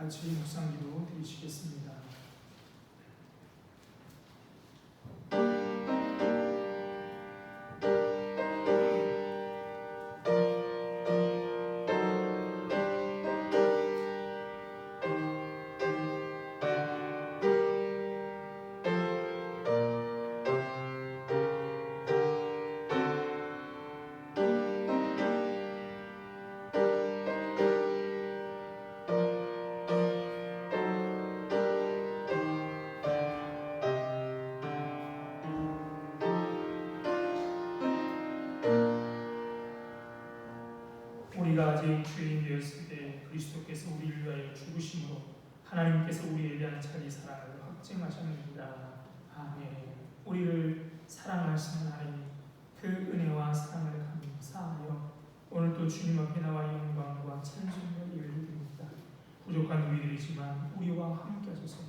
같이 묵상기도 드리시겠습니다. 우리가 아직 죄인 되었을 때 그리스도께서 우리를 위하여 죽으심으로 하나님께서 우리에 대한 자기 사랑을 확증하셨느니라. 아멘. 우리를 사랑하시는 하나님, 그 은혜와 사랑을 감사하여 오늘도 주님 앞에 나와 영광과 찬송과 예배를 드립니다. 부족한 우리들이지만 우리와 함께 하소서.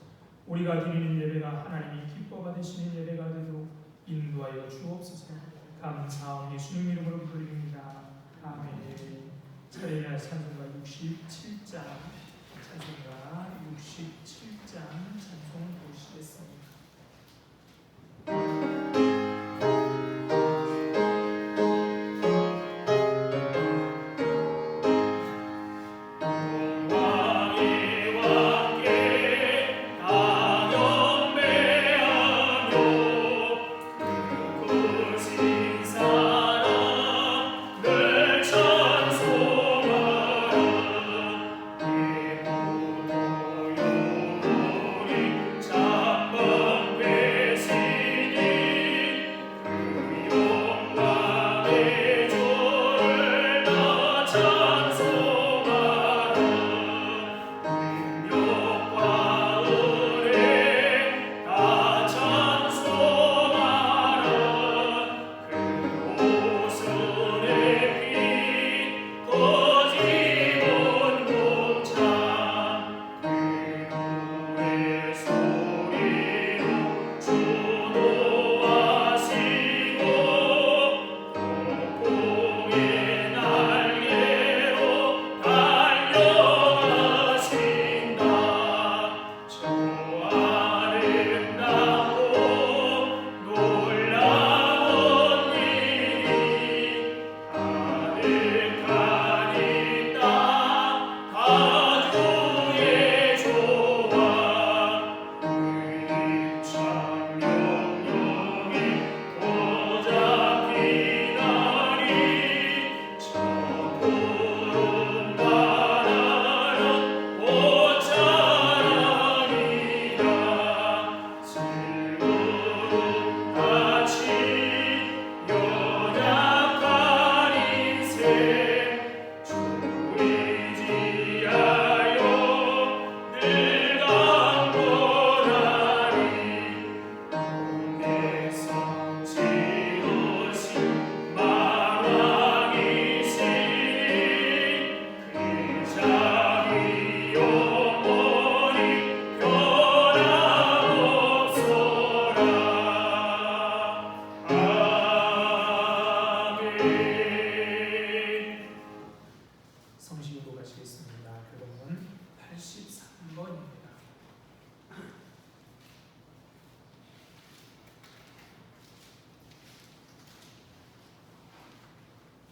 우리가 드리는 예배가 하나님이 기뻐 받으시는 예배가 되도록 인도하여 주옵소서. 감사하오 예수님 이름으로 기도드립니다. 아멘. 차례나 찬송가 67장 찬송 보시겠습니다.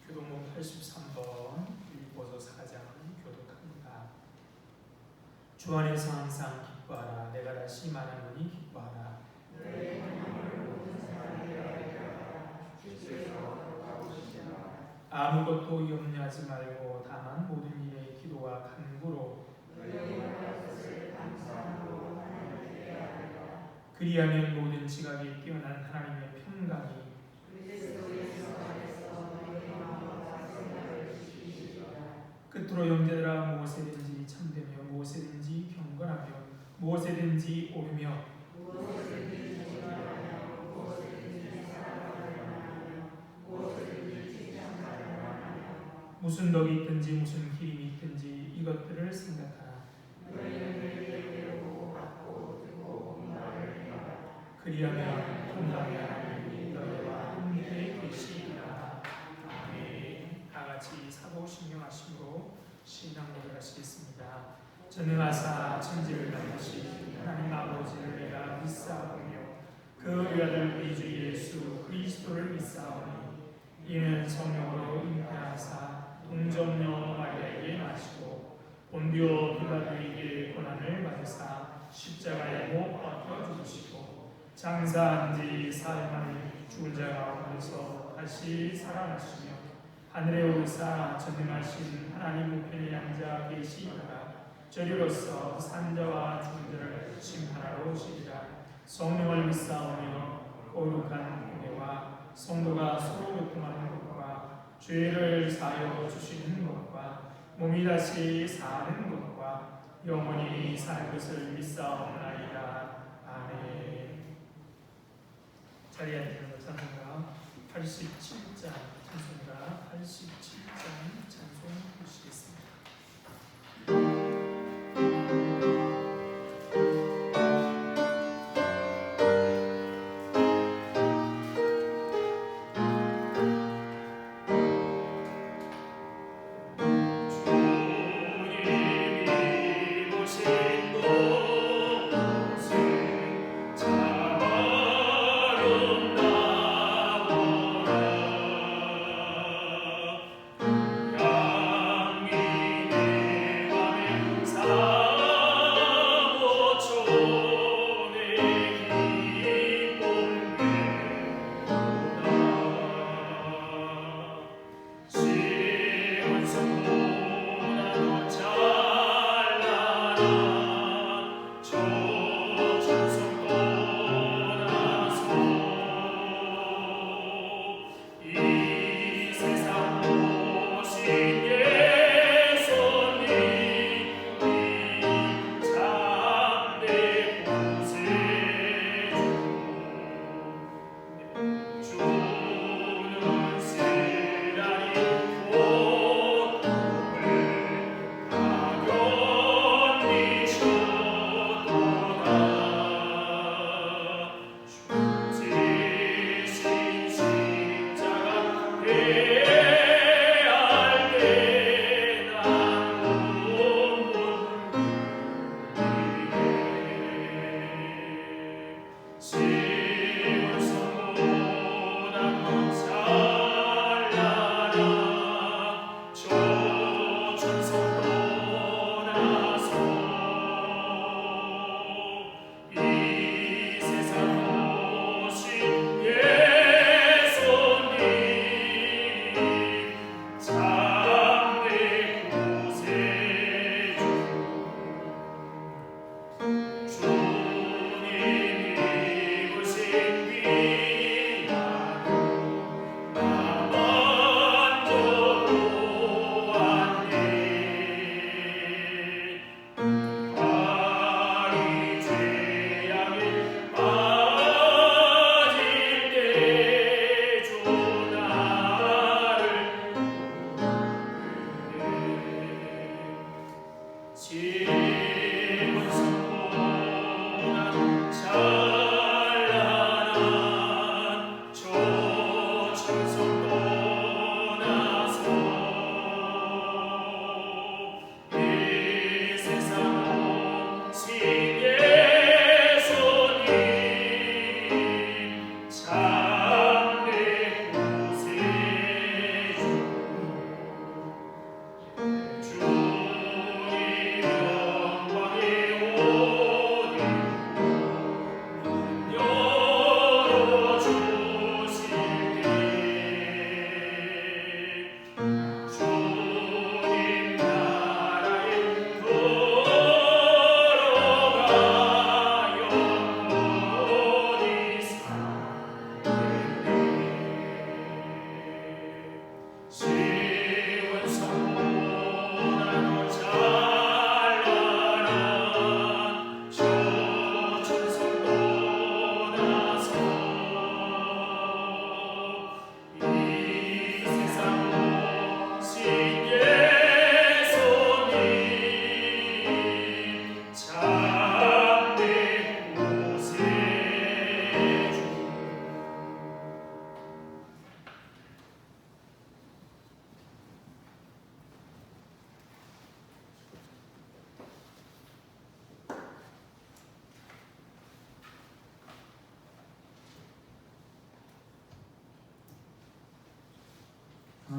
교독목 83번 읽고서 4장 교독합니다. 주 안에서 항상 기뻐하라. 내가 다시 말하노니 기뻐하라. 아무것도 염려하지 말고 다만 모든 일에 기도와 간구로 그리하면 모든 지각이 뛰어난 하나님의 평강이 끝으로 형제들아 무엇에든지 참되며 무엇에든지 경건하며 무엇에든지 옳으며 무슨 덕이 있든지 무슨 기림이 있든지 이것들을 생각하라. 그리하면 평강의 하나님이 너희와 함께 계시리라. 아멘. 다 같이 사도 신경하심으로 신앙 고백하시겠습니다. 전능하사 천지를 만드신 하나님 아버지를 내가 믿사오며 그 외아들 우리 주 예수 그리스도를 믿사오니 이는 성령으로 잉태하사 동정녀 마리아에게 나시고 본디오 빌라도에게 고난을 받으사 십자가에 못 박혀 죽으시고 장사한 지 사흘 만에 죽은 자 가운데서 다시 살아나시며 하늘에 오르사 전능하신 하나님 우편에 앉아 계시다가 저리로서 산자와 죽은 자를 심판하러 오시리라. 성령을 믿사오며 거룩한 교회와 성도가 서로 교통하는 것과 죄를 사하여 주시는 것과 몸이 다시 사는 것과 영원히 사는 것을 믿사옵나이다. 아멘. 자리에 앉으셔서 찬송가 87장 찬송가 87장 찬송 보시겠습니다.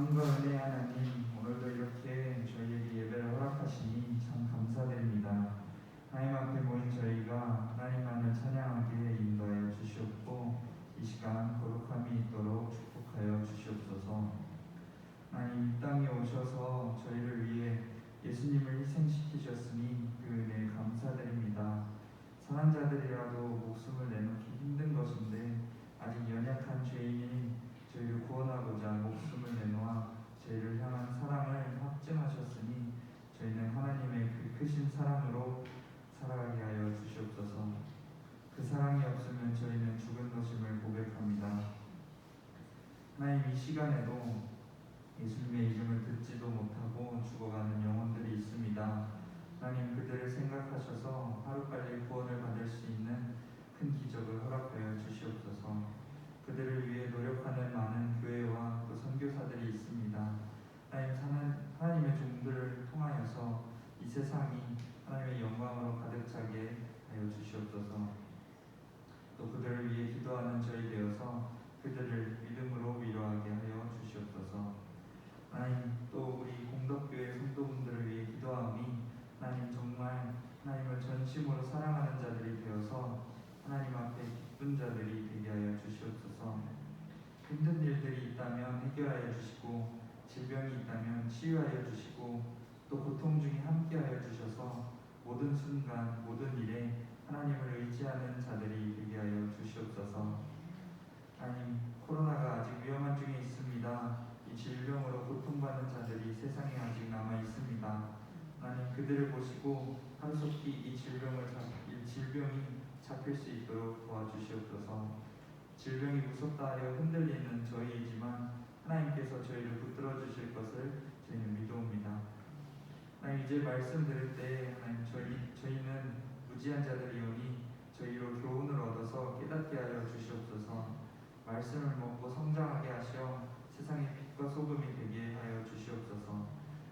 사랑과 은혜 하나님, 오늘도 이렇게 저희에게 예배를 허락하시니 참 감사드립니다. 하나님 앞에 모인 저희가 하나님만을 찬양하게 인도하여 주시옵고 이 시간 거룩함이 있도록 축복하여 주시옵소서. 하나님, 이 땅에 오셔서 저희를 위해 예수님을 희생시키셨으니 그 은혜에 감사드립니다. 선한 자들이라도 목숨을 내놓기 힘든 것인데 아직 연약한 죄인인 저희를 구원하고자 목숨을 내놓아 저희를 향한 사랑을 확증하셨으니 저희는 하나님의 그 크신 사랑으로 살아가게 하여 주시옵소서. 그 사랑이 없으면 저희는 죽은 것임을 고백합니다. 하나님, 이 시간에도 예수님의 이름을 듣지도 못하고 죽어가는 영혼들이 있습니다. 하나님, 그들을 생각하셔서 하루빨리 구원을 받을 수 있는 큰 기적을 허락하여 주시옵소서. 그들을 위해 노력하는 많은 교회와 또 선교사들이 있습니다. 하나님의 종들을 통하여서 이 세상이 하나님의 영광으로 가득 차게 하여 주시옵소서. 또 그들을 위해 기도하는 저희 되어서 그들을 믿음으로 위로하게 하여 주시옵소서. 하나님, 또 우리 공덕교회 성도분들을 위해 기도함이 하나님 정말 하나님을 전심으로 사랑하는 자들이 되어서 하나님 앞에 기쁜 자들이 되게 하여 주시옵소서. 힘든 일들이 있다면 해결하여 주시고 질병이 있다면 치유하여 주시고 또 고통 중에 함께하여 주셔서 모든 순간 모든 일에 하나님을 의지하는 자들이 되게 하여 주시옵소서. 하나님, 코로나가 아직 위험한 중에 있습니다. 이 질병으로 고통받는 자들이 세상에 아직 남아 있습니다. 하나님, 그들을 보시고 하루속히 이 질병이 잡힐 수 있도록 도와주시옵소서. 질병이 무섭다 하여 흔들리는 저희이지만 하나님께서 저희를 붙들어 주실 것을 저희는 믿어옵니다. 하나님, 이제 말씀 들을 때 하나님, 저희는 무지한 자들이오니 저희로 교훈을 얻어서 깨닫게 하여 주시옵소서. 말씀을 먹고 성장하게 하시어 세상의 빛과 소금이 되게 하여 주시옵소서.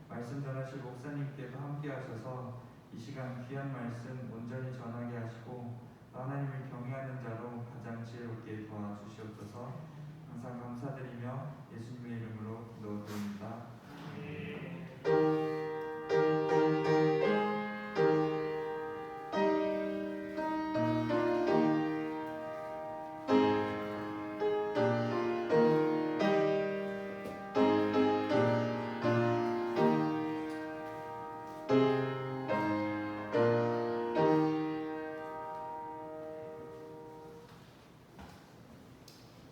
말씀 전하실 목사님께도 함께 하셔서 이 시간 귀한 말씀 온전히 전하게 하시고 하나님을 경외하는 자로 가장 지혜롭게 도와주시옵소서. 항상 감사드리며 예수님의 이름으로 기도드립니다.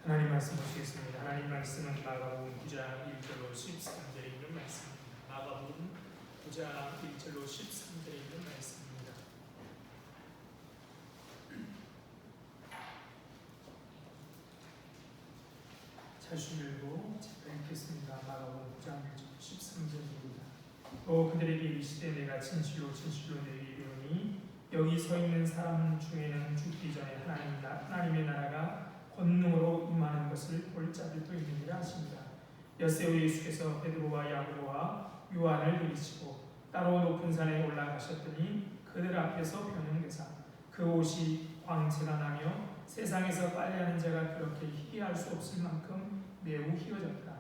하나님 말씀 보시겠습니다. 하나님 말씀은 마가복음 9장 1절로 13절에 있는 말씀입니다. 마가복음 9장 1절로 13절에 있는 말씀입니다. 자주 읽고 제가 읽겠습니다. 마가복음 9장 1절 13절입니다. 또 그들에게 이르시되 내가 진실로 진실로 너희에게 이르노니 여기 서 있는 사람 중에는 죽기 전에 하나님의 나라가 권능으로 임하는 것을 볼 자들도 있느니라 하십니다. 엿새 후 예수께서 베드로와 야고보와 요한을 들이시고 따로 높은 산에 올라가셨더니 그들 앞에서 변형되사 그 옷이 광채가 나며 세상에서 빨래하는 자가 그렇게 희귀할 수 없을 만큼 매우 희어졌더라.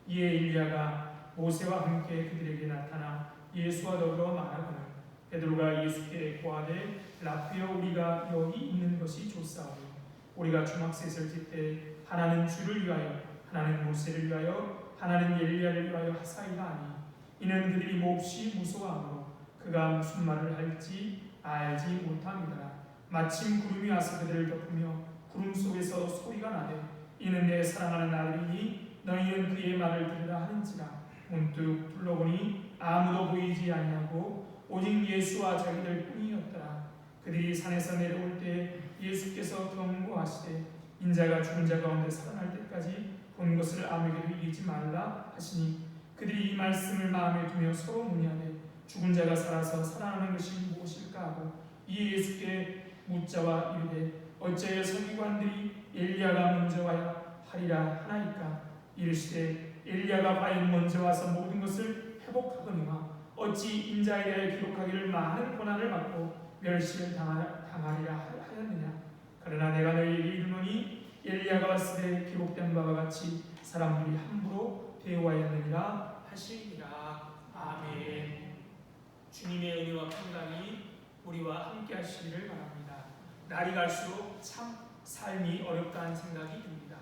이에 엘리야가 모세와 함께 그들에게 나타나 예수와 더불어 말하거늘 베드로가 예수께 고하되 라프여 우리가 여기 있는 것이 좋사오니 우리가 주막셋을 짓되 하나는 주를 위하여 하나는 모세를 위하여 하나는 엘리야를 위하여 하사이다 하니 이는 그들이 몹시 무서워하므로 그가 무슨 말을 할지 알지 못함이더라. 마침 구름이 와서 그들을 덮으며 구름 속에서 소리가 나되 이는 내 사랑하는 아들이니 너희는 그의 말을 들으라 하는지라. 문득 둘러보니 아무도 보이지 아니하고 오직 예수와 자기들 뿐이었더라. 그들이 산에서 내려올 때 예수께서 경고하시되 인자가 죽은 자 가운데 살아날 때까지 본 것을 아무에게도 이기지 말라 하시니 그들이 이 말씀을 마음에 두며 서로 문의하되 죽은 자가 살아서 살아나는 것이 무엇일까 하고 이 예수께 묻자와 이르되 어찌하여 서기관들이 엘리야가 먼저 와야 하리라 하나이까. 이르시되 엘리야가 과연 먼저 와서 모든 것을 회복하거니와 어찌 인자에 대하여 기록하기를 많은 고난을 받고 멸시를 당하리라 하였느냐. 그러나 내가 너희에게 이르노니 엘리야가 왔을 때 기록된 바와 같이 사람들이 함부로 되어야하느니라 하시니라. 아멘. 주님의 은혜와 평강이 우리와 함께 하시기를 바랍니다. 날이 갈수록 참 삶이 어렵다는 생각이 듭니다.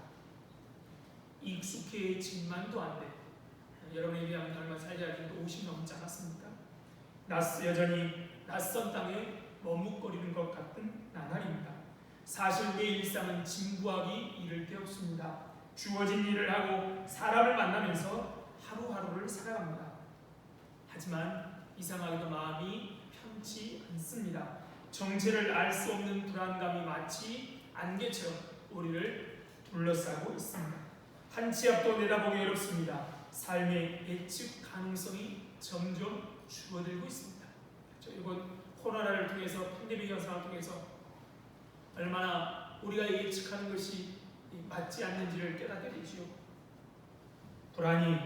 익숙해진만도 안 돼. 여러분에 비하면 얼마 살지 않아도 50 넘지 않았습니까? 여전히 낯선 땅에 머뭇거리는 것 같은 나날입니다. 사실 우리의 일상은 진부하기 이를 데 없습니다. 주어진 일을 하고 사람을 만나면서 하루하루를 살아갑니다. 하지만 이상하게도 마음이 편치 않습니다. 정체를 알 수 없는 불안감이 마치 안개처럼 우리를 둘러싸고 있습니다. 한 치 앞도 내다보기 어렵습니다. 삶의 예측 가능성이 점점 줄어들고 있습니다. 이번 코로나를 통해서 팬데믹 현상을 통해서 얼마나 우리가 예측하는 것이 맞지 않는지를 깨닫게 되지요. 불안이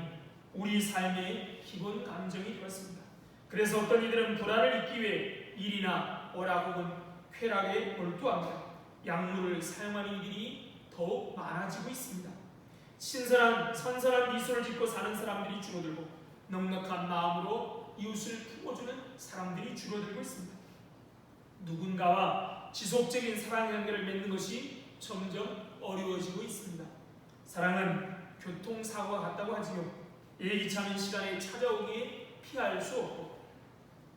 우리 삶의 기본 감정이 되었습니다. 그래서 어떤 이들은 불안을 잊기 위해 일이나 오락 혹은 쾌락에 몰두합니다. 약물을 사용하는 이들이 더욱 많아지고 있습니다. 선선한 미소를 짓고 사는 사람들이 줄어들고 넉넉한 마음으로 이웃을 품어주는 사람들이 줄어들고 있습니다. 누군가와 지속적인 사랑 관계를 맺는 것이 점점 어려워지고 있습니다. 사랑은 교통사고와 같다고 하지요. 예기치 않은 시간에 찾아오기에 피할 수 없고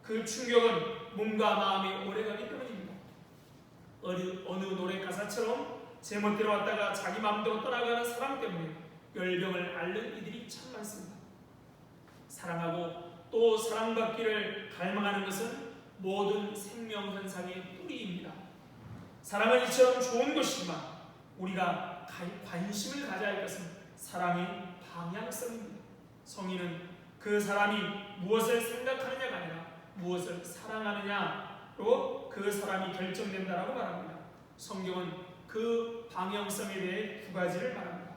그 충격은 몸과 마음에 오래가기 때문입니다. 어느 노래 가사처럼 제멋대로 왔다가 자기 마음대로 떠나가는 사랑 때문에 열병을 앓는 이들이 참 많습니다. 사랑하고 또 사랑받기를 갈망하는 것은 모든 생명현상의 뿌리입니다. 사랑은 이처럼 좋은 것이지만 우리가 관심을 가져야 할 것은 사랑의 방향성입니다. 성인은 그 사람이 무엇을 생각하느냐가 아니라 무엇을 사랑하느냐로 그 사람이 결정된다라고 말합니다. 성경은 그 방향성에 대해 두 가지를 말합니다.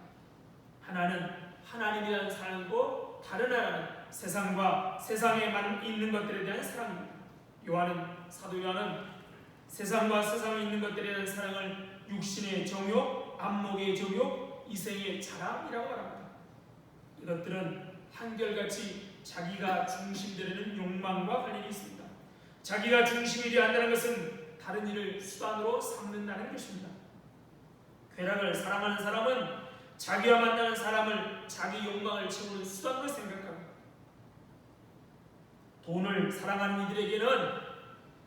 하나는 하나님에 대한 사랑이고 다른 하나는 세상과 세상에 있는 것들에 대한 사랑입니다. 사도 요한은 세상과 세상에 있는 것들에 대한 사랑을 육신의 정욕, 안목의 정욕, 이생의 자랑이라고 말합니다. 이것들은 한결같이 자기가 중심되려는 욕망과 관련이 있습니다. 자기가 중심이 되어야 한다는 것은 다른 일을 수단으로 삼는다는 것입니다. 쾌락을 사랑하는 사람은 자기와 만나는 사람을 자기 욕망을 채우는 수단으로 생각합니다. 돈을 사랑하는 이들에게는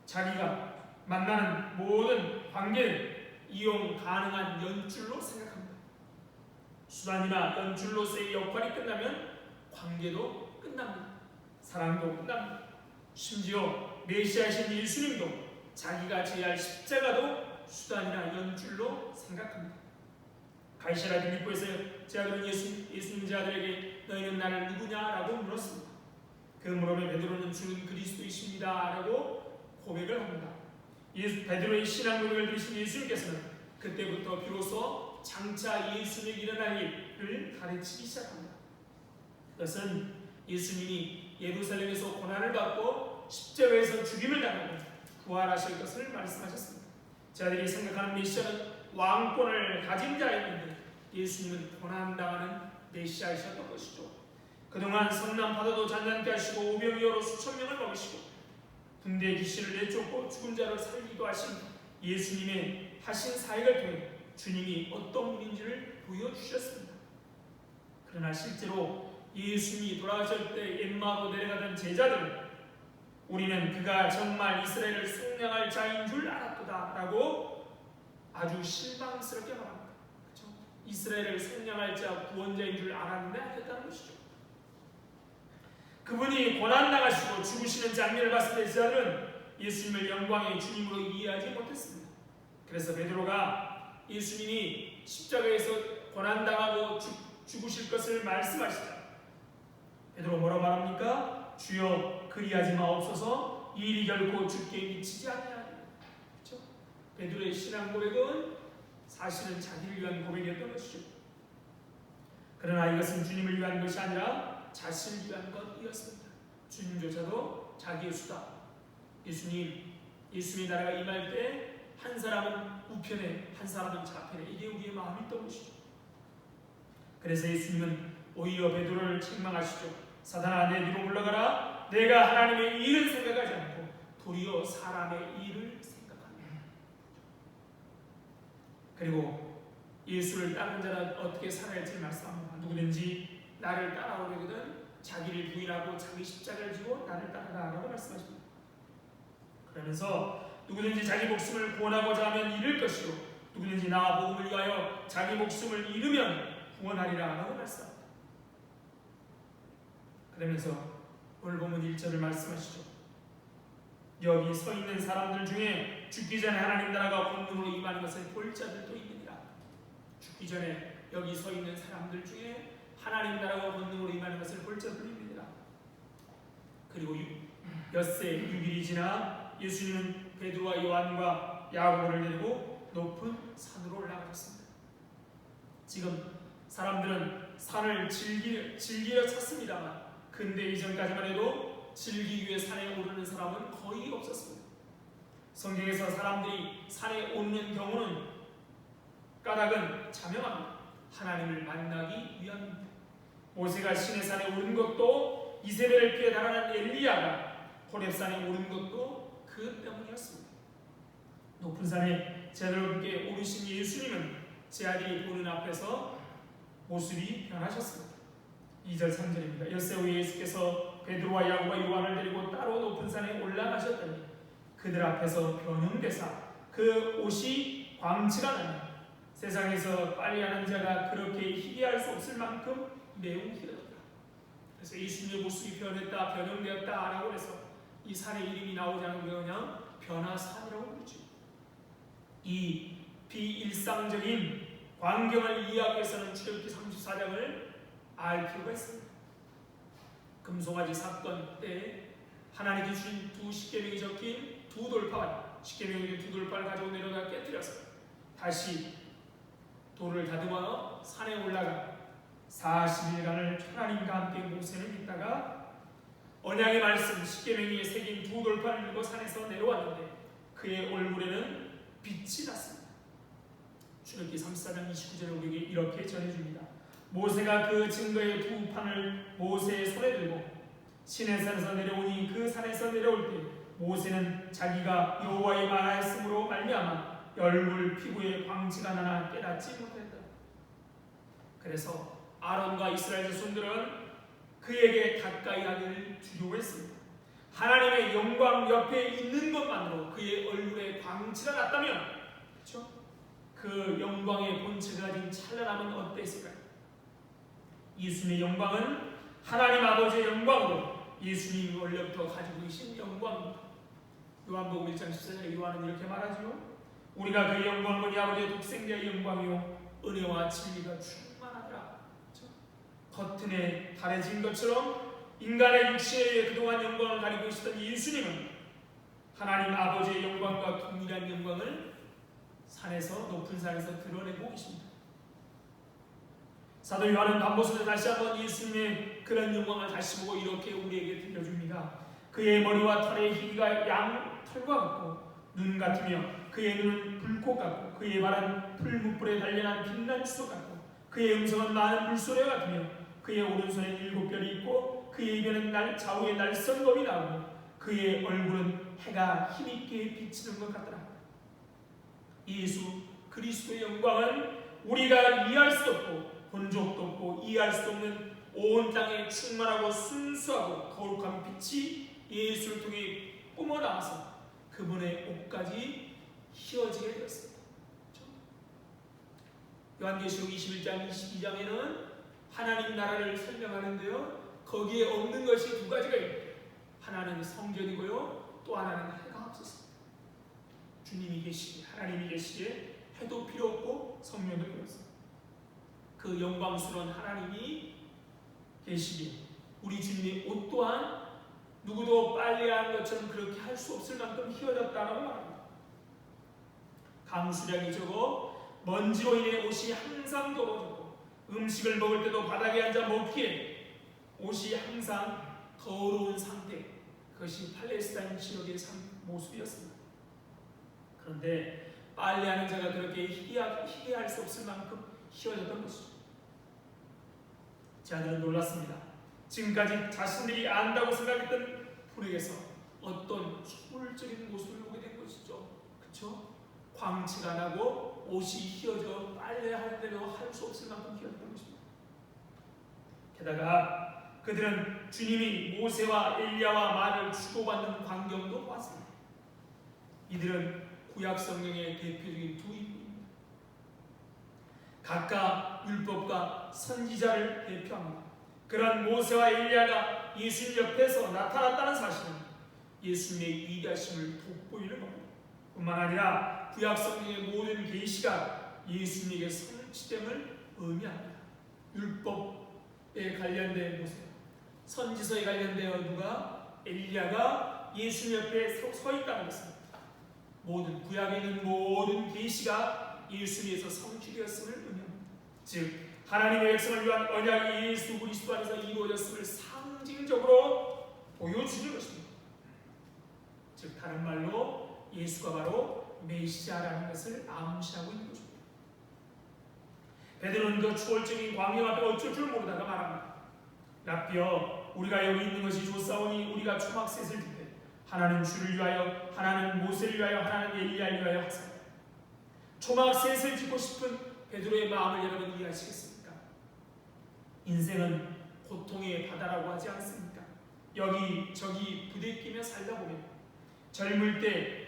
자기가 만나는 모든 관계를 이용 가능한 연줄로 생각합니다. 수단이나 연줄로서의 역할이 끝나면 관계도 끝납니다. 사랑도 끝납니다. 심지어 메시아이신 예수님도 자기가 져야 할 십자가도 수단이나 연줄로 생각합니다. 가이사랴 빌립보에서 제자들은 예수님 제자들에게 너희는 나를 누구냐라고 물었습니다. 그 물음에 베드로는 주는 그리스도이십니다 라고 고백을 합니다. 베드로의 신앙 고백을 들으신 예수님께서는 그때부터 비로소 장차 예수님이 일어날 일을 가르치기 시작합니다. 그것은 예수님이 예루살렘에서 고난을 받고 십자가에서 죽임을 당하고 부활하실 것을 말씀하셨습니다. 자들이 생각하는 메시아는 왕권을 가진 자였는데 예수님은 고난당하는 메시아이셨던 것이죠. 그동안 성난파도도 잔잔케 하시고 오병이어로 수천 명을 먹이시고 군대 귀신을 내쫓고 죽은 자를 살리기도 하신 예수님의 하신 사역을 통해 주님이 어떤 분인지를 보여주셨습니다. 그러나 실제로 예수님이 돌아가실 때 엠마오로 내려가던 제자들은 우리는 그가 정말 이스라엘을 속량할 자인 줄 알았도다 라고 아주 실망스럽게 말합니다. 그렇죠? 이스라엘을 속량할 자 구원자인 줄 알았는데 아니었다는 것이죠. 그분이 고난당하시고 죽으시는 장면을 봤을 때 제자들은 예수님을 영광의 주님으로 이해하지 못했습니다. 그래서 베드로가 예수님이 십자가에서 고난당하고 죽으실 것을 말씀하시자 베드로 뭐라고 말합니까? 주여 그리하지 마옵소서 이 일이 결코 주께 미치지 아니하리라. 그렇죠? 베드로의 신앙 고백은 사실은 자기를 위한 고백이었던 것이죠. 그러나 이것은 주님을 위한 것이 아니라 자신을 위한 것이었습니다. 주님조차도 자기의 수다. 예수님의 나라가 임할 때 한 사람은 우편에 한 사람은 좌편에 이게 우리의 마음이 있던 것이죠. 그래서 예수님은 오히려 베드로를 책망하시죠. 사단아, 내 뒤로 물러가라. 내가 하나님의 일을 생각하지 않고 도리어 사람의 일을 생각한다. 그리고 예수를 따르는 자는 어떻게 살아야 할지 말씀합니다. 누구든지 나를 따라오려거든 자기를 부인하고 자기 십자가를 지고 나를 따르라라고 말씀하십니다. 그러면서 누구든지 자기 목숨을 구원하고자 하면 잃을 것이요 누구든지 나와 복음을 위하여 자기 목숨을 잃으면 구원하리라라고 말씀합니다. 그러면서 오늘 본문 1절을 말씀하시죠. 여기 서 있는 사람들 중에 죽기 전에 하나님 나라가 권능으로 임하는 것을 볼 자들도 있느니라. 죽기 전에 여기 서 있는 사람들 중에 하나님 나라가 권능으로 임하는 것을 볼 자들도 있느니라. 그리고 엿새 6일이 지나 예수님은 베드로와 요한과 야고보를 데리고 높은 산으로 올라가셨습니다. 지금 사람들은 산을 즐기려 찾습니다만 근대 이전까지만 해도 즐기기 위해 산에 오르는 사람은 거의 없었습니다. 성경에서 사람들이 산에 오르는 경우는 까닭은 자명합니다. 하나님을 만나기 위함입니다. 모세가 시내산에 오른 것도 이세벨을 피해 달아난 엘리야가 호렙산에 오른 것도 그 때문이었습니다. 높은 산에 제대로 함께 오르신 예수님은 제 아들이 보는 앞에서 모습이 변하셨습니다. 2절 3절입니다. 엿새 후에 예수께서 베드로와 야고보와 요한을 데리고 따로 높은 산에 올라가셨더니 그들 앞에서 변형되사 그 옷이 광채가 나니 세상에서 빨리하는 자가 그렇게 희귀할 수 없을 만큼 매우 희귀하다. 그래서 예수님의 모습이 변했다, 변형되었다 라고 해서 이 산의 이름이 나오지 않은 게 그냥 변화산이라고 부르죠. 이 비일상적인 광경을 이해하기 위해서는 출애굽기 34장을 알 필요가 있습니다. 금송아지 사건 때 하나님이 주신 두 십계명이 적힌 두 돌판, 십계명의 두 돌판을 가지고 내려가 깨뜨려서 다시 돌을 다듬어 산에 올라가 40일간을 하나님과 함께 모세는 있다가 언약의 말씀 십계명에 새긴 두 돌판을 들고 산에서 내려왔는데 그의 얼굴에는 빛이 났습니다. 출애굽기 34장 29절에 우리에게 이렇게 전해줍니다. 모세가 그 증거의 두 판을 모세의 손에 들고 시내산에서 내려오니 그 산에서 내려올 때 모세는 자기가 여호와의 말하였으므로 말미암아 얼굴 피부에 광채가 나나 깨닫지 못했다. 그래서 아론과 이스라엘 자손들은 그에게 가까이 하기를 두려워했습니다. 하나님의 영광 옆에 있는 것만으로 그의 얼굴에 광채가 났다면, 그렇죠? 그 영광의 본체가 가진 찬란함은 어땠을까요? 예수님의 영광은 하나님 아버지의 영광으로 예수님이 원래부터 가지고 계신 영광입니다. 요한복음 1장 14절에 요한은 이렇게 말하죠. 우리가 그의 영광을 보니 아버지의 독생자의 영광이요 은혜와 진리가 충만하더라. 겉은에 가려진 것처럼 인간의 육체의 그동안 영광을 가리고 있었던 예수님은 하나님 아버지의 영광과 동일한 영광을 산에서 높은 산에서 드러내고 계십니다. 사도 요한은 반복해서 다시 한번 예수님의 그런 영광을 다시 보고 이렇게 우리에게 들려줍니다. 그의 머리와 털의 희기가 양 털과 같고 눈 같으며 그의 눈은 불꽃 같고 그의 발은 풀무불에 단련한 빛난 수소 같고 그의 음성은 많은 물소리 같으며 그의 오른손에 7별이 있고 그의 입에는 좌우에 날성검이 나오고 그의 얼굴은 해가 힘있게 비치는 것 같더라. 예수 그리스도의 영광은 우리가 이해할 수 없고 본 적도 없고 이해할 수 없는 온 땅에 충만하고 순수하고 거룩한 빛이 예수를 통해 뿜어나와서 그분의 옷까지 휘어지게 되었습니다. 요한계시록 21장 22장에는 하나님 나라를 설명하는데요, 거기에 없는 것이 두 가지가 있어요. 하나는 성전이고요, 또 하나는 해가 없었습니다. 주님이 계시기에, 하나님이 계시기에 해도 필요 없고 성령도 필요 없습니다. 그 영광스러운 하나님이 계시기에 우리 주님의 옷 또한 누구도 빨래한 것처럼 그렇게 할 수 없을 만큼 휘어졌다고 말합니다. 강수량이 적어 먼지로 인해 옷이 항상 더워졌고 음식을 먹을 때도 바닥에 앉아 먹기에 옷이 항상 더러운 상태, 그것이 팔레스타인 지역의 모습이었습니다. 그런데 빨래하는 자가 그렇게 희귀할 수 없을 만큼 휘어졌던 것이죠. 제자들은 놀랐습니다. 지금까지 자신들이 안다고 생각했던 분에게서 어떤 초월적인 모습을 보게 된 것이죠. 그렇죠? 광채가 나고 옷이 휘어져 빨래하는데도 할 수 없을 만큼 휘어졌던 것입니다. 게다가 그들은 주님이 모세와 엘리야와 말을 주고받는 광경도 보았습니다. 이들은 구약 성경의 대표적인 두 인물입니다. 각각 율법과 선지자를 대표합니다. 그런 모세와 엘리야가 예수님 옆에서 나타났다는 사실은 예수님의 위대하심을 돋보이는 겁니다. 뿐만 아니라 구약 성경의 모든 계시가 예수님에게 성취됨을 의미합니다. 율법에 관련된 모세, 선지서에 관련되어 누가 엘리야가 예수님 옆에 서 있다는 것입니다. 모든 구약에 있는 모든 계시가 예수님에서 성취되었음을 의미합니다. 즉 하나님의 백성을 위한 언약이 예수 그리스도 안에서 이루어졌음을 상징적으로 보여주는 것입니다. 즉 다른 말로 예수가 바로 메시아라는 것을 암시하고 있는 것입니다. 베드로는 그 초월적인 광명 앞에 어쩔 줄 모르다가 말합니다. 라비여, 우리가 여기 있는 것이 좋사오니 우리가 초막셋을 짓되 하나는 주를 위하여, 하나는 모세를 위하여, 하나는 엘리야를 위하여 하사. 초막셋을 짓고 싶은 베드로의 마음을 여러분 이해하시겠습니까? 인생은 고통의 바다라고 하지 않습니까? 여기저기 부대끼며 살다 보면 젊을 때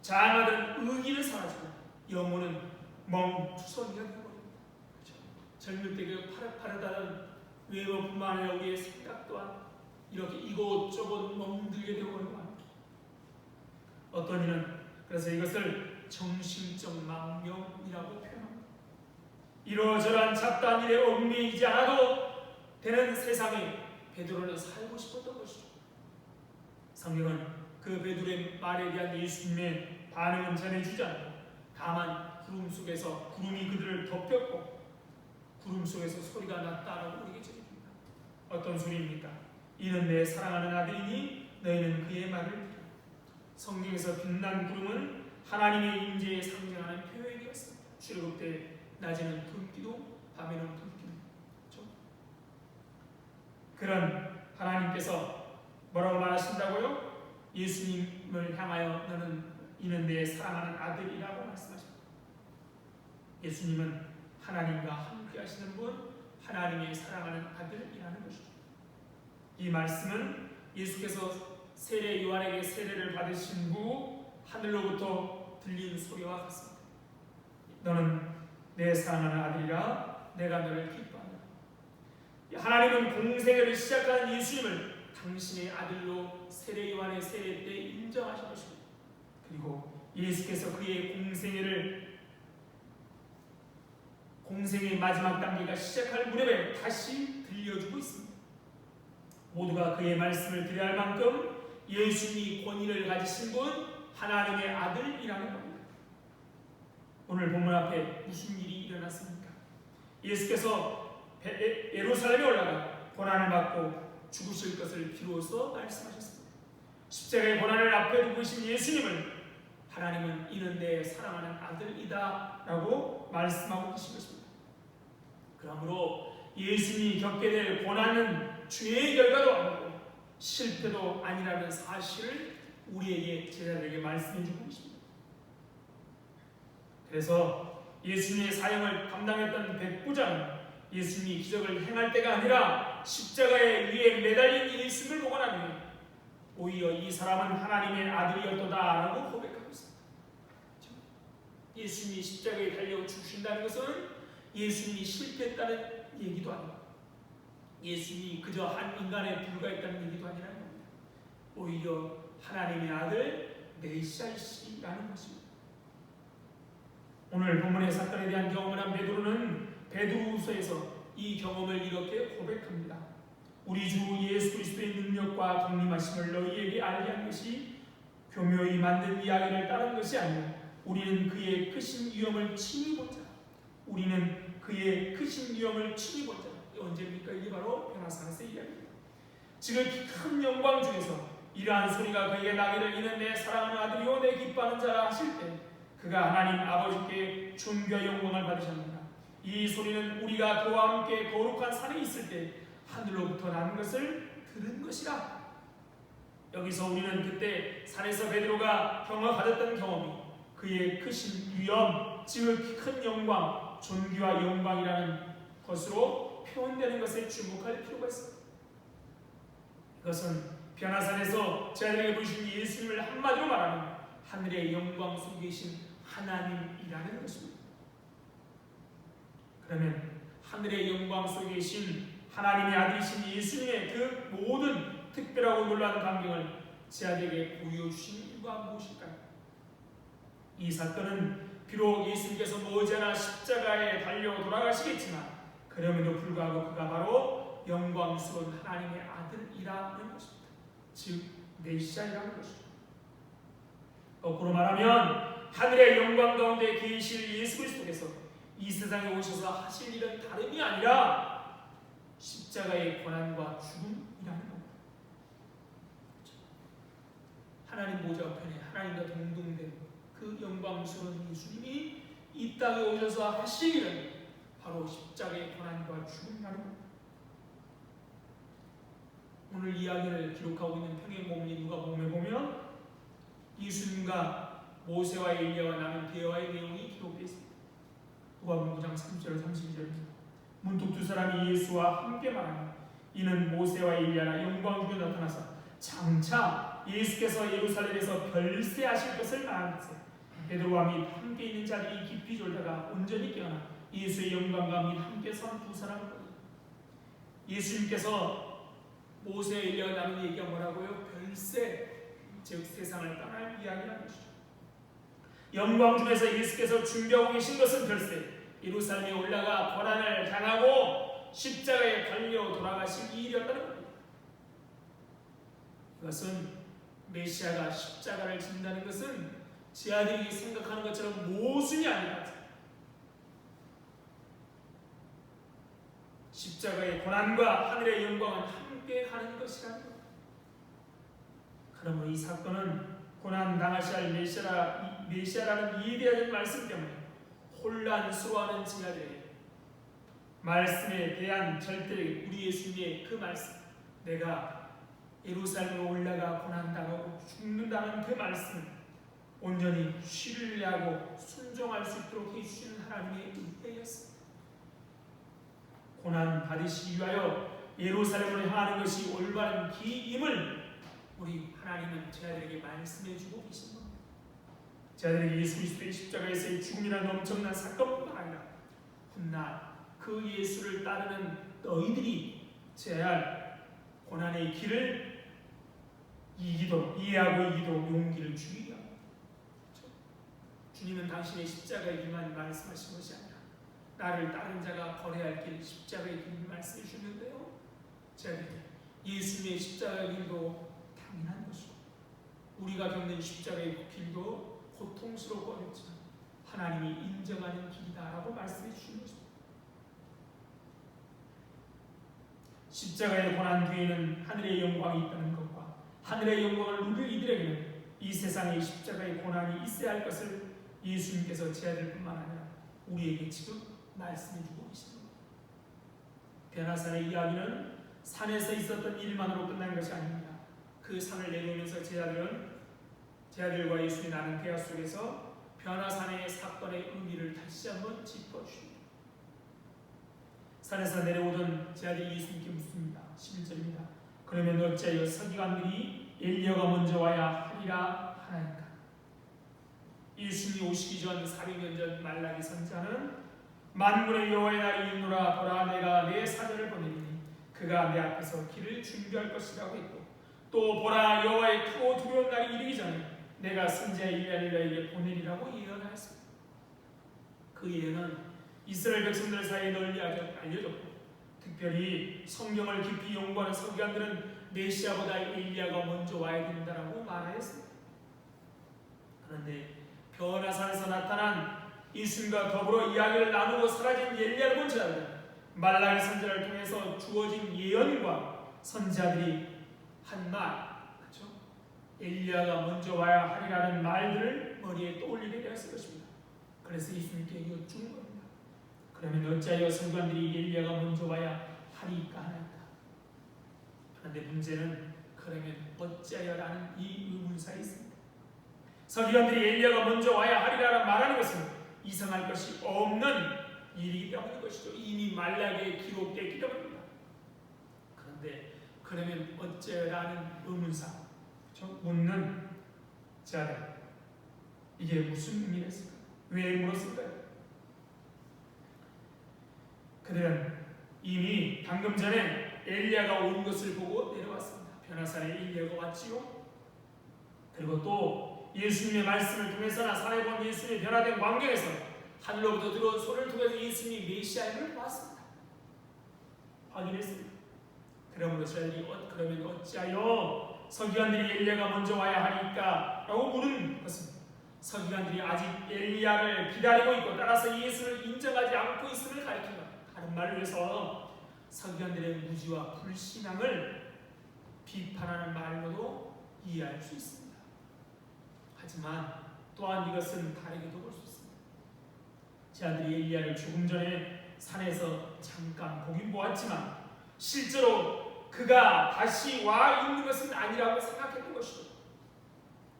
장하던 의기는 사라지고 영혼은 멍투성이가 되어버립니다. 그렇죠? 젊을 때 그 파릇파릇하던 외로움뿐만 아니라 우리의 생각 또한 이렇게 이곳저곳 멍들게 되어버리고 합니다. 어떤 이는 그래서 이것을 정신적 망명이라고 표현합니다. 이러저러한 잡다한 일에 얽매이지 않아도 되는 세상에 베드로는 살고 싶었던 것이죠. 성경은 그 베드로의 말에 대한 예수님의 반응은 전해주지 않고 다만 구름 속에서 구름이 그들을 덮였고 구름 속에서 소리가 났다라고 우리에게 전해줍니다. 어떤 소리입니까? 이는 내 사랑하는 아들이니 너희는 그의 말을 들으라. 성경에서 빛난 구름은 하나님의 임재에 상징하는 표현이었습니다. 출애굽 때 낮에는 불기도 밤에는 불기도. 그렇죠? 그런 하나님께서 뭐라고 말하신다고요? 예수님을 향하여 이는 내 사랑하는 아들이라고 말씀하십니다. 예수님은 하나님과 함께 하시는 분, 하나님의 사랑하는 아들이라는 것이죠. 이 말씀은 예수께서 세례 요한에게 세례를 받으신 후 하늘로부터 들린 소리와 같습니다. 너는 내 사랑하는 아들이라 내가 너를 기뻐한다. 하나님은 공생애를 시작하는 예수님을 당신의 아들로 세례 요한의 세례 때 인정하신 것입니다. 그리고 예수께서 그의 공생의 마지막 단계가 시작할 무렵에 다시 들려주고 있습니다. 모두가 그의 말씀을 들어야 할 만큼 예수님이 권위를 가지신 분, 하나님의 아들이라는 겁니다. 오늘 본문 앞에 무슨 일이 일어났습니까? 예수께서 예루살렘에 올라가 고난을 받고 죽으실 것을 비로소 말씀하셨습니다. 십자가의 고난을 앞에 두고 계신 예수님을 하나님은 이는 내 사랑하는 아들이다 라고 말씀하고 계신 것입니다. 그러므로 예수님이 겪게 될 고난은 죄의 결과도 아니고 실패도 아니라는 사실을 우리에게 제자들에게 말씀해 주고 있습니다. 그래서 예수님의 사역을 감당했던 백부장은 예수님이 기적을 행할 때가 아니라 십자가에 위에 매달린 예수를 보고 나면 오히려 이 사람은 하나님의 아들이었도다 라고 고백하고 있습니다. 예수님이 십자가에 달려 죽으신다는 것은 예수님이 실패했다는 얘기도 아니고 예수님이 그저 한 인간에 불과했다는 얘기도 아니라는 겁니다. 오히려 하나님의 아들 메시아이시라는 것입니다. 오늘 본문의 사건에 대한 경험을 한 베드로는 베드로후서에서 이 경험을 이렇게 고백합니다. 우리 주 예수 그리스도의 능력과 독림하심을 너희에게 알게 한 것이 교묘히 만든 이야기를 따른 것이 아니오. 우리는 그의 크신 위엄을 친히 본 자라. 우리는 그의 크신 위엄을 친히 본 자라. 언제입니까? 이게 바로 변화산에서 이야기입니다. 지금 큰 영광 중에서 이러한 소리가 그에게 나기를 이는 내 사랑하는 아들이요 내 기뻐하는 자라 하실 때 그가 하나님 아버지께 존귀와 영광을 받으셨느니라. 이 소리는 우리가 그와 함께 거룩한 산에 있을 때 하늘로부터 나는 것을 들은 것이라. 여기서 우리는 그때 산에서 베드로가 경험하였던 경험이 그의 크신 위엄, 즉 큰 영광, 존귀와 영광이라는 것으로 표현되는 것에 주목할 필요가 있습니다. 이것은 변화산에서 제자들에게 보이신 예수님을 한마디로 말하면 하늘의 영광 속에 계신 하나님이라는 것입니다. 그러면 하늘의 영광 속에 계신 하나님의 아들이신 예수님의 그 모든 특별하고 놀라운 광경을 제자들에게 보여주신 이유가 무엇일까요? 이 사건은 비록 예수님께서 머지않아 십자가에 달려 돌아가시겠지만 그럼에도 불구하고 그가 바로 영광스러운 하나님의 아들이라는 것입니다. 즉 메시아이라는 것이죠. 거꾸로 말하면 하늘의 영광 가운데 계실 예수 그리스도께서 이 세상에 오셔서 하실 일은 다름이 아니라 십자가의 고난과 죽음이라는 겁니다. 하나님 보좌 우편에 하나님과 동등된 그 영광스러운 예수님이 이 땅에 오셔서 하실 일은 바로 십자가의 고난과 죽음이라는 겁니다. 오늘 이야기를 기록하고 있는 평행복음이 누가복음에 보면 예수님과 모세와 엘리야가 나눈 대화의 내용이 기록되어 있습니다. 누가복음 9장 30절 32절입니다. 문득 두 사람이 예수와 함께 말하며 이는 모세와 엘리야가 영광 중에 나타나서 장차 예수께서 예루살렘에서 별세하실 것을 말하는데 베드로와 및 함께 있는 자들이 깊이 졸다가 온전히 깨어나 예수의 영광과 및 함께 선 두 사람을 보니 예수님께서 모세 엘리야가 나눈 얘기가 뭐라고요? 별세, 즉 세상을 떠날 이야기라는 것이죠. 영광 중에서 예수께서 준비하고 계신 것은 별세, 예루살렘에 올라가 고난을 당하고 십자가에 달려 돌아가실 일이었다는 겁니다. 이것은 메시아가 십자가를 진다는 것은 제 아들이 생각하는 것처럼 모순이 아니라 십자가의 고난과 하늘의 영광은 함께 하는 것이라는 것. 그러므로 이 사건은 고난 당하셔야 할 메시아라는 이해되어야 할 말씀 때문에 혼란스러워하는 제자들에게 말씀에 대한 절대 우리 예수님의 그 말씀, 내가 예루살렘으로 올라가 고난당하고 죽는다는 그 말씀 온전히 신뢰하고 순종할 수 있도록 해주시는 하나님의 은혜였습니다. 고난 받으시기 위하여 예루살렘으로 향하는 것이 올바른 길임을 우리 하나님은 제자들에게 말씀해주고 계신 겁니다. 제자들에게 예수 그리스도의 십자가에서의 죽음이라는 엄청난 사건뿐만 아니라 훗날 그 예수를 따르는 너희들이 제야 할 고난의 길을 이해하고 이기도록 용기를 주기 위함. 주님은 당신의 십자가의 길만 말씀하신 것이 아니라 나를 따른 자가 걸어야 할 길 십자가의 길을 말씀해 주셨는데요. 제자들이 예수님의 십자가의 길도 당연한 것이고 우리가 겪는 십자가의 길도 고통스럽고 어렵지만 하나님이 인정하는 길이다라고 말씀해 주신 것입니다. 십자가의 고난 뒤에는 하늘의 영광이 있다는 것과 하늘의 영광을 누릴 이들에게는 이 세상의 십자가의 고난이 있어야 할 것을 예수님께서 제자들뿐만 아니라 우리에게 지금 말씀해주고 계십니다. 변화산의 이야기는 산에서 있었던 일만으로 끝난 것이 아닙니다. 그 산을 내려오면서 제자들과 예수님이 나눈 대화 속에서 변화산의 사건의 의미를 다시 한번 짚어주십니다. 산에서 내려오던 제자들이 예수님께 묻습니다. 11절입니다. 그러면 어찌하여 서기관들이 엘리야가 먼저 와야 하리라 하나이까? 예수님이 오시기 전 400년 전 말라기 선지자는 만군의 여호와의 날이 있노라 보라 내가 내 사자를 보내리니 그가 내 앞에서 길을 준비할 것이라고 했고 또 보라 여호와의 크고 두려운 날이 이르기 전에 내가 선지자 엘리야를 너에게 보내리라고 예언하였습니다. 그 예언은 이스라엘 백성들 사이에 널리 알려졌고 특별히 성경을 깊이 연구하는 서기관들은 메시아보다 엘리야가 먼저 와야 된다라고 말하였습니다. 그런데 변화산에서 나타난 예수님과 더불어 이야기를 나누고 사라진 엘리야를 본 자들은 말라기 선지자를 통해서 주어진 예언과 선지자들이 한 말, 그렇죠? 엘리야가 먼저 와야 하리라는 말들을 머리에 떠올리게 되었을 것입니다. 그래서 예수님께 여쭈는 겁니다. 그러면 어찌하여 서기관들이 엘리야가 먼저 와야 하리까 하나이까. 그런데 문제는 그러면 어찌하여라는 이 의문사에 있습니다. 서기관들이 엘리야가 먼저 와야 하리라라 말하는 것은 이상할 것이 없는 일이기 때문인 것이죠. 이미 말라기에 기록되기 때문입니다. 그런데 그러면 어찌하여라는 의문사, 묻는 자들, 이게 무슨 의미가 있을까요? 왜 물었을까요? 그들은 이미 방금 전에 엘리야가 온 것을 보고 내려왔습니다. 변화산에 엘리야가 왔지요. 그리고 또 예수님의 말씀을 통해서나 산에 본 예수님의 변화된 광경에서 하늘로부터 들어온 손을 통해서 예수님이 메시아임을 봤습니다. 확인했습니다. 그러므로 저희들이 그러면 어찌하여 서기관들이 엘리야가 먼저 와야 하니까 라고 물은 것은 서기관들이 아직 엘리야를 기다리고 있고 따라서 예수를 인정하지 않고 있음을 가리킵니다. 다른 말을 해서 서기관들의 무지와 불신앙을 비판하는 말로도 이해할 수 있습니다. 하지만 또한 이것은 다르게도 볼 수 있습니다. 제아들이 엘리야를 조금 전에 산에서 잠깐 보긴 보았지만 실제로 그가 다시 와 있는 것은 아니라고 생각했던 것이죠.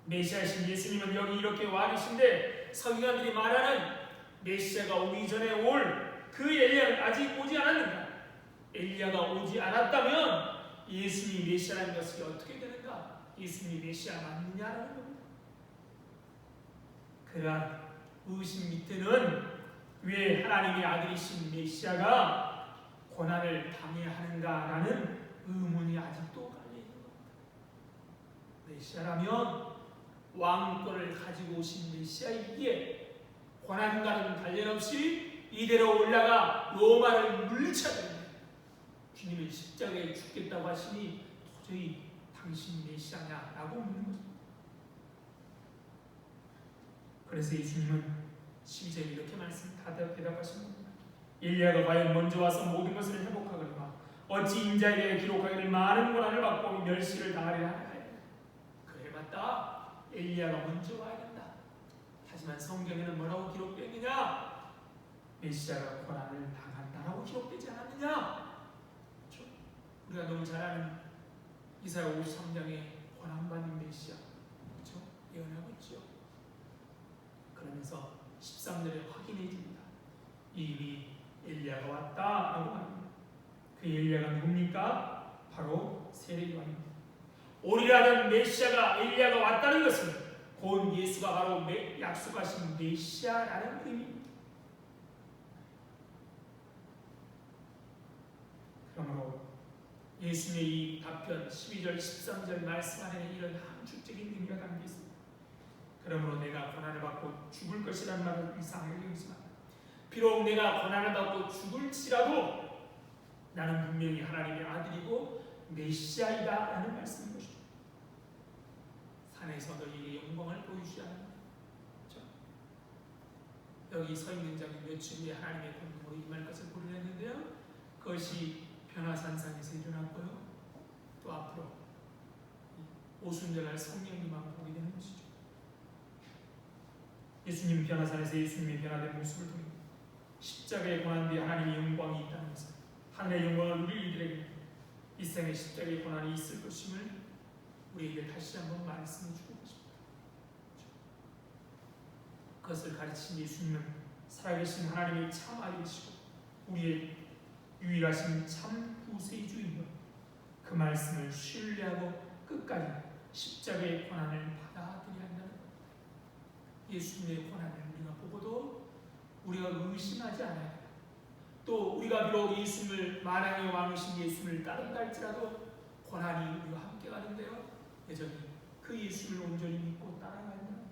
메시아이신 예수님은 여기 이렇게 와 계신데 서기관들이 말하는 메시아가 오기 전에 올 그 엘리야는 아직 오지 않았는가? 엘리야가 오지 않았다면 예수님이 메시아라는 것이 어떻게 되는가? 예수님이 메시아 맞느냐라는 겁니다. 그러한 의심 밑에는 왜 하나님의 아들이신 메시아가 고난을 당해야 하는가라는 의문이 아직도 깔려있는 겁니다. 메시아라면 왕권을 가지고 오신 메시아이기에 고난과는 관련 없이 이대로 올라가 로마를 물리쳐야 됩니다. 주님은 십자가에 죽겠다고 하시니 도저히 당신 메시아냐라고 묻는 것입니다. 그래서 예수님은 12절에 이렇게 대답하신 겁니다. 엘리야가 과연 먼저 와서 모든 것을 회복하거니와 어찌 인자에 대해 기록하기를 많은 고난을 받고 멸시를 당하리라 하나이까. 그래 맞다. 엘리야가 먼저 와야 된다. 하지만 성경에는 뭐라고 기록되어 있느냐? 메시아가 고난을 당한다라고 기록되지 않았느냐? 그렇죠? 우리가 너무 잘 아는 이사야 53장의 고난받는 메시아, 그렇죠? 예언하고 있죠. 그러면서 13절에 확인해 줍니다. 이미 엘리야가 왔다라고 합니다. 그 엘리야가 누굽니까? 바로 세례요한입니다. 오리라는 메시아가 엘리야가 왔다는 것은 곧 예수가 바로 약속하신 메시아라는 의미입니다. 그러므로 예수님의 이 답변 12절 13절 말씀 안에는 이런 함축적인 의미가 담겨 있습니다. 그러므로 내가 고난을 받고 죽을 것이라는 말을 이상하게 여기지만 비록 내가 고난을 받고 죽을지라도 나는 분명히 하나님의 아들이고 메시아이다 라는 말씀인 것이죠. 산에서 너희에게 영광을 보여주지 않았느냐. 그렇죠? 여기 서 있는 자는 며칠 후에 하나님의 공동으로 임할 것을 보리라 했는데요. 그것이 변화산상에서 일어났고요. 또 앞으로 오순절날 성령님만 보게 되는 것이죠. 예수님 변화산에서 예수님의 변화된 모습을 통해 십자가의 고난 뒤에 하나님의 영광이 있다는 것을, 하늘의 영광을 누릴 이들에게 이 생의 십자가의 고난이 있을 것임을 우리에게 다시 한번 말씀해 주고 계십니다. 그것을 가르친 예수님은 살아계신 하나님의 참 아들이시고 우리의 유일하신 참 구세주이며 그 말씀을 신뢰하고 끝까지 십자가의 고난을 받아들여야 한다는 겁니다. 예수님의 고난을 우리가 보고도 우리가 의심하지 않아야 합니다. 또 우리가 비록 예수님을 만왕의 왕이신 예수님을 따른다 할지라도 고난이 우리와 함께 가는데요. 여전히 그 예수를 온전히 믿고 따라가야 합니다.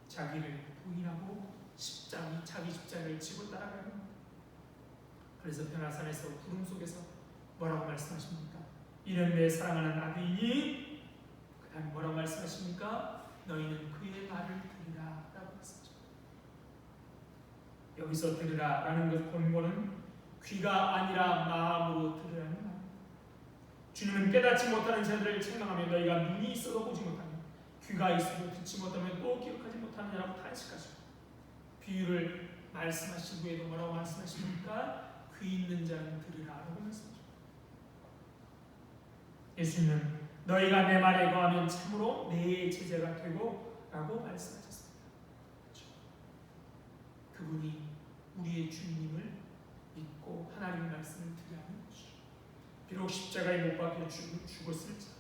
자기를 부인하고 자기 십자가를 지고 따라가야 합니다. 그래서 변화산에서 구름 속에서 뭐라고 말씀하십니까? 이는 내 사랑하는 아들이니 그 다음에 뭐라고 말씀하십니까? 너희는 그의 말을 들으라 라고 말씀하십니다. 여기서 들으라 라는 것 본문은 귀가 아니라 마음으로 들으라는 말입니다. 주님은 깨닫지 못하는 자들을 책망하며 너희가 눈이 있어도 보지 못하며 귀가 있어도 듣지 못하며 또 기억하지 못하느냐라고 탄식하시고 비유를 말씀하신 후에도 뭐라고 말씀하십니까? 귀 있는 자는 들으라라고 말씀하십니다. 예수님은 너희가 내 말에 거하면 참으로 내 제자가 되고 라고 말씀하셨습니다. 그렇죠? 그분이 우리의 주님을 믿고 하나님의 말씀을 들어야 하는 것이죠. 비록 십자가에 못 박혀 죽었을지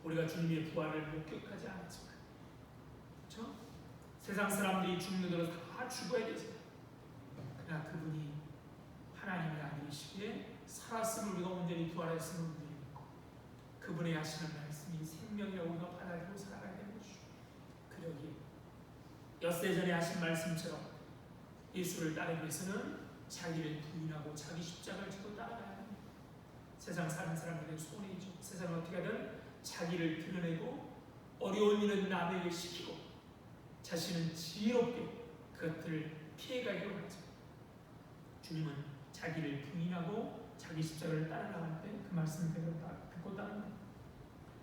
우리가 주님의 부활을 목격하지 않았지만, 그렇죠? 세상 사람들이 죽는 대로 다 죽어야 되지만, 그러나 그분이 하나님의 아들이시기에 살았음을 우리가 온전히 부활했음을 우리가 믿고 그분의 하시는 말씀이 생명이라고 우리가 받아들이고 살아가야 되는 것이죠. 그러기에 엿새 전에 하신 말씀처럼 예수를 따르기 위해서는 자기를 부인하고 자기 십자가를 지고 따라가야 합니다. 세상 사는 사람들의 손해이죠. 세상은 어떻게 하든 자기를 드러내고 어려운 일은 남에게 시키고 자신은 지혜롭게 그것들을 피해가기로 하죠. 주님은 자기를 부인하고 자기 십자가를 따라갈 때 그 말씀을 듣고 따릅니다.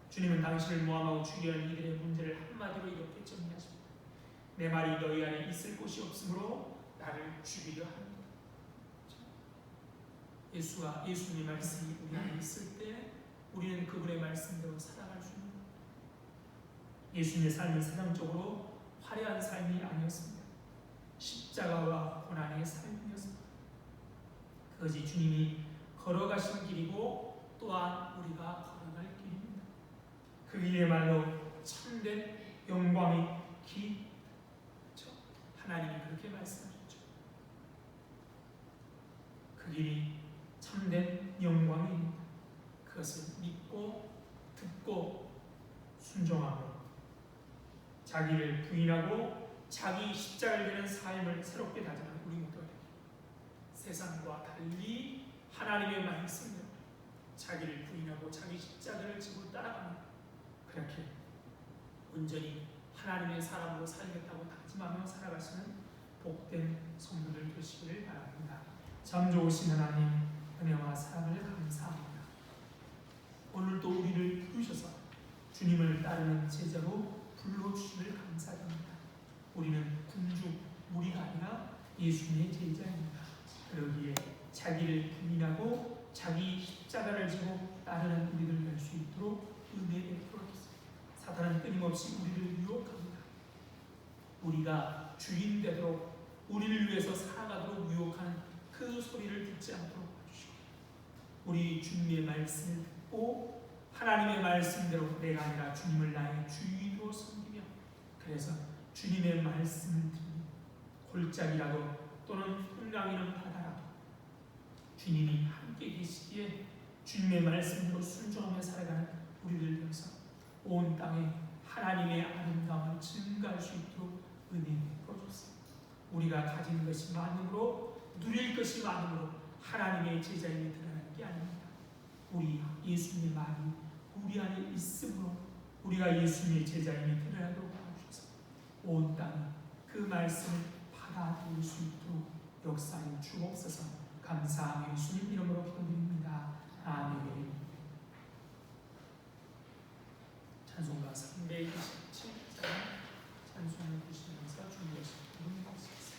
주님은 당신을 모함하고 죽이려는 이들의 문제를 한마디로 이렇게 정리하십니다. 내 말이 너희 안에 있을 곳이 없으므로 나를 죽이려 합니다. 예수님의 말씀이 우리 안에 있을 때 우리는 그분의 말씀대로 살아갈 수 있는 겁니다. 예수님의 삶은 세상적으로 화려한 삶이 아니었습니다. 십자가와 고난의 삶이었습니다. 그것이 주님이 걸어가신 길이고 또한 우리가 걸어갈 길입니다. 그 길이야말로 참된 영광의 길. 그렇죠? 하나님이 그렇게 말씀하셨죠. 그 길이 참된 영광입니다. 그것을 믿고 듣고 순종하고 자기를 부인하고 자기 십자가를 지는 삶을 새롭게 다짐하는 우리 모두가 되기, 세상과 달리 하나님의 말씀대로 자기를 부인하고 자기 십자가를 지고 따라가는, 그렇게 온전히 하나님의 사람으로 살겠다고 다짐하며 살아가시는 복된 성도들 되시기를 바랍니다. 참 좋으신 하나님, 은혜와 사랑을 감사합니다. 오늘도 우리를 부르셔서 주님을 따르는 제자로 불러주심을 감사드립니다. 우리는 군주, 무리가 아니라 예수님의 제자입니다. 그러기에 자기를 부인하고 자기 십자가를 지고 따르는 우리들 될 수 있도록 은혜 베풀어 주세요. 사탄은 끊임없이 우리를 유혹합니다. 우리가 주인 되도록 우리를 위해서 살아가도록 유혹하는 그 소리를 듣지 않도록 해주시고, 우리 주님의 말씀을 듣고 하나님의 말씀대로 내가 아니라 주님을 나의 주인으로 섬기며, 그래서 주님의 말씀을 듣는 골짜기라도 또는 풍랑이는 바다라도 주님이 함께 계시기에 주님의 말씀으로 순종하며 살아가는 우리를 위해서 온 땅에 하나님의 아름다움을 증가할 수 있도록 은혜 베풀어 주세요. 우리가 가진 것이 많음으로, 누릴 것이 많음으로 하나님의 제자임이 드러나는 게 아닙니다. 우리 예수님의 말이 우리 안에 있으므로 우리가 예수님의 제자임이 드러나도록 도와주셔서 온 땅이 그 말씀을 받아들일 수 있도록 역사해 주옵소서. 감사하며 예수님 이름으로 기도드립니다. 아멘. 찬송가 327장 찬송을 부르시면서 준비하시기 바랍니다. 천성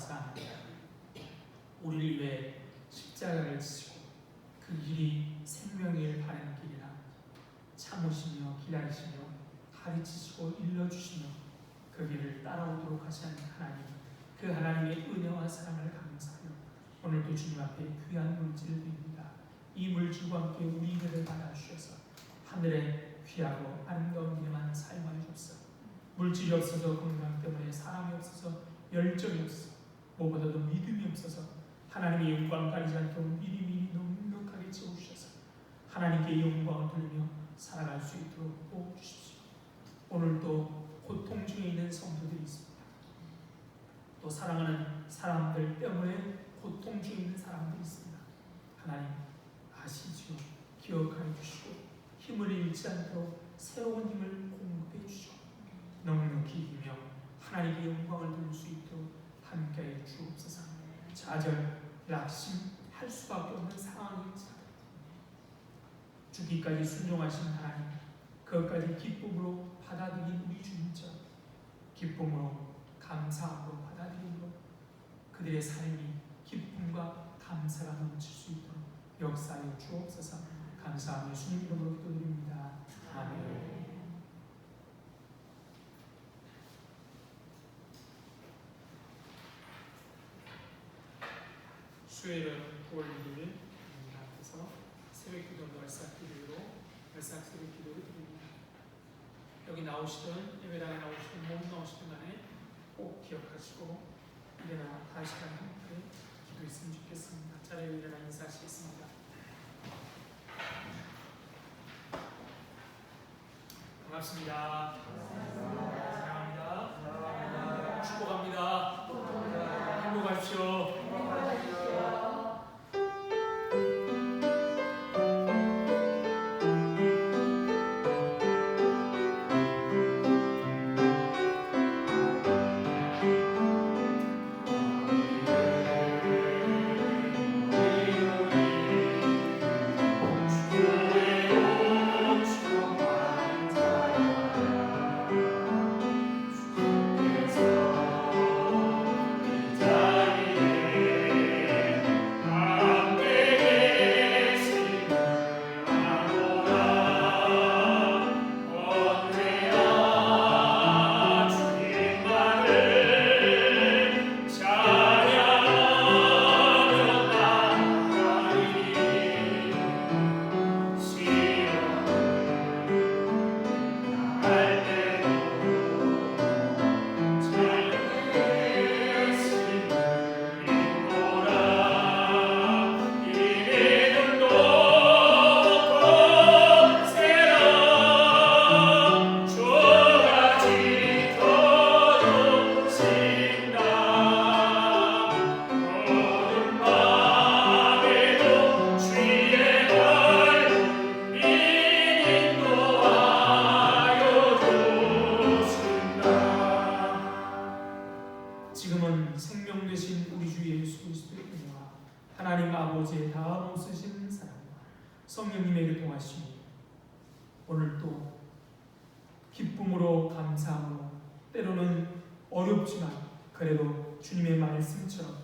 감사합니다. 우리를 위해 십자가를 지시고 그 길이 생명을 바라는 길이라 참으시며 기다리시며 가르치시고 일러주시며 그 길을 따라오도록 하시는 하나님, 그 하나님의 은혜와 사랑을 감사하며 오늘도 주님 앞에 귀한 물질을 드립니다. 이 물질과 함께 우리 인내를 받아주셔서 하늘의 귀하고 아름다운 일에만 사용하여 주옵소서. 물질이 없어서 건강 때문에 사랑이 없어서 열정이 없어서 무엇보다도 믿음이 없어서 하나님의 영광 가리지 않도록 미리미리 넉넉하게 채워주셔서 하나님께 영광을 돌리며 살아갈 수 있도록 도와주십시오. 오늘도 고통 중에 있는 성도들이 있습니다. 또 사랑하는 사람들 때문에 고통 중에 있는 사람들이 있습니다. 하나님 아시지요. 기억하여 주시고 힘을 잃지 않도록 새로운 힘을 공급해 주시고 넉넉히 이기며 하나님의 영광을 돌릴 수 있도록 함께해 주옵소서. 좌절, 낙심할 수밖에 없는 상황이지만 죽기까지 순종하신 하나님, 그것까지 기쁨으로 받아들인 우리 주님처럼 기쁨으로 감사함으로 받아들임으로 그들의 삶이 기쁨과 감사가 넘칠 수 있도록 역사하여 주옵소서. 감사하며 주님 이름으로 기도드립니다. 아멘. 수요일은 9월 1일 앞에서 새벽기도 말씀기도로 새벽기도를 드립니다. 여기 나오시던 예배당에 나오시던 못 나오시던 간에 꼭 기억하시고 일어나 다시 함께 기도했으면 좋겠습니다. 자리에 일어나 인사하시겠습니다. 반갑습니다. 사랑합니다. 축복합니다. 행복하십시오. 지금은 생명 되신 우리 주 예수 그리스도의 은혜와 하나님 아버지의 다음 없으신 사랑과 성령님의 교통하심이 오늘도 기쁨으로 감사함으로 때로는 어렵지만 그래도 주님의 말씀처럼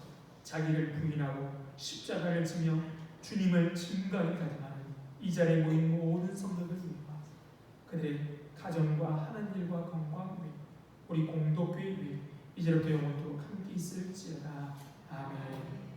자기를 부인하고 십자가를 지며 주님을 증거하게 다짐하는 이 자리에 모인 모든 성도들 위해와 그들의 가정과 하는 일과 건강 위해 우리 공동교회 위해 이제로부터 영원토록 함께 있을지어다. 아멘.